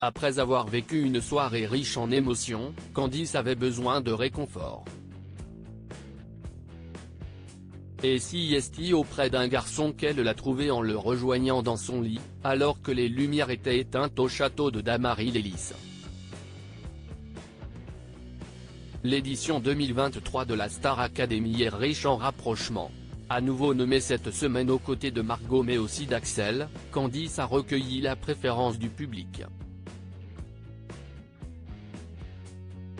Après avoir vécu une soirée riche en émotions, Candice avait besoin de réconfort. Et si est auprès d'un garçon qu'elle l'a trouvé en le rejoignant dans son lit, alors que les lumières étaient éteintes au château de Dammarie-les-Lys. L'édition 2023 de la Star Academy est riche en rapprochements. À nouveau nommée cette semaine aux côtés de Margot mais aussi d'Axel, Candice a recueilli la préférence du public.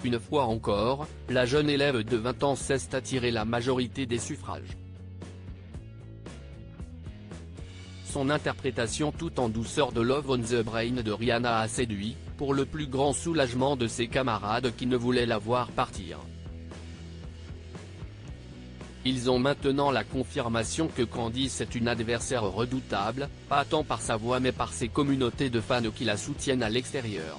Une fois encore, la jeune élève de 20 ans sait attirer la majorité des suffrages. Son interprétation tout en douceur de Love on the Brain de Rihanna a séduit, pour le plus grand soulagement de ses camarades qui ne voulaient la voir partir. Ils ont maintenant la confirmation que Candice est une adversaire redoutable, pas tant par sa voix mais par ses communautés de fans qui la soutiennent à l'extérieur.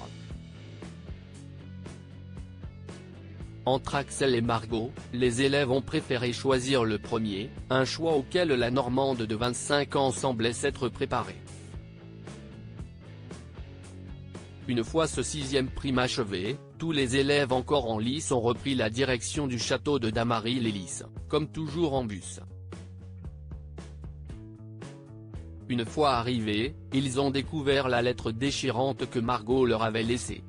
Entre Axel et Margot, les élèves ont préféré choisir le premier, un choix auquel la Normande de 25 ans semblait s'être préparée. Une fois ce 6e prime achevé, tous les élèves encore en lice ont repris la direction du château de Dammarie-les-Lys, comme toujours en bus. Une fois arrivés, ils ont découvert la lettre déchirante que Margot leur avait laissée.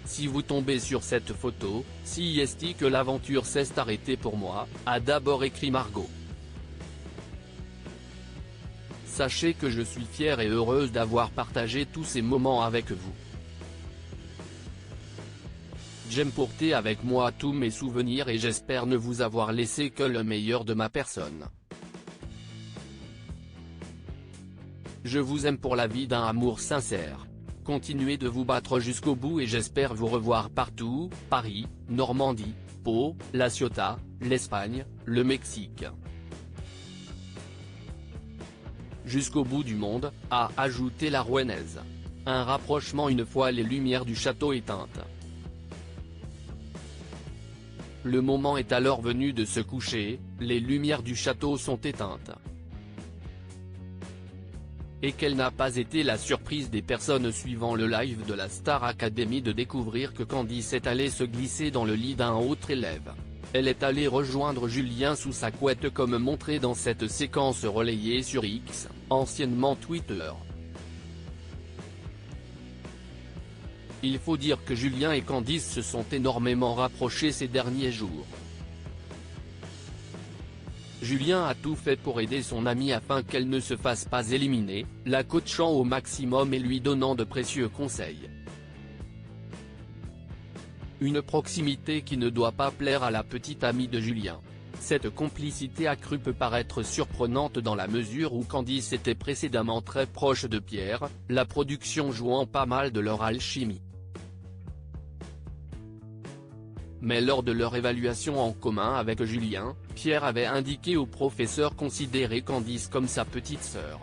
Si vous tombez sur cette photo, si est que l'aventure s'est arrêtée pour moi, a d'abord écrit Margot. Sachez que je suis fière et heureuse d'avoir partagé tous ces moments avec vous. J'aime porter avec moi tous mes souvenirs et j'espère ne vous avoir laissé que le meilleur de ma personne. Je vous aime pour la vie d'un amour sincère. Continuez de vous battre jusqu'au bout et j'espère vous revoir partout, Paris, Normandie, Pau, La Ciotat, l'Espagne, le Mexique. Jusqu'au bout du monde, a ajouté la Rouennaise. Un rapprochement une fois les lumières du château éteintes. Le moment est alors venu de se coucher, les lumières du château sont éteintes. Et quelle n'a pas été la surprise des personnes suivant le live de la Star Academy de découvrir que Candice est allée se glisser dans le lit d'un autre élève. Elle est allée rejoindre Julien sous sa couette comme montré dans cette séquence relayée sur X, anciennement Twitter. Il faut dire que Julien et Candice se sont énormément rapprochés ces derniers jours. Julien a tout fait pour aider son amie afin qu'elle ne se fasse pas éliminer, la coachant au maximum et lui donnant de précieux conseils. Une proximité qui ne doit pas plaire à la petite amie de Julien. Cette complicité accrue peut paraître surprenante dans la mesure où Candice était précédemment très proche de Pierre, la production jouant pas mal de leur alchimie. Mais lors de leur évaluation en commun avec Julien, Pierre avait indiqué au professeur considérer Candice comme sa petite sœur.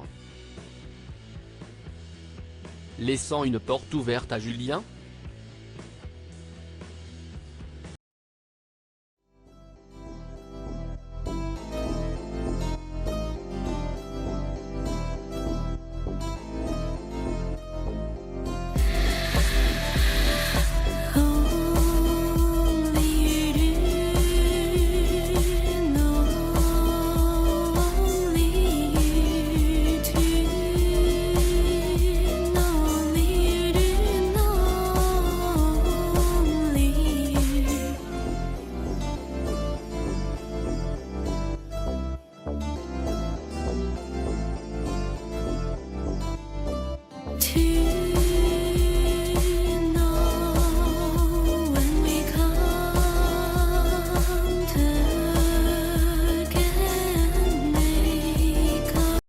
Laissant une porte ouverte à Julien.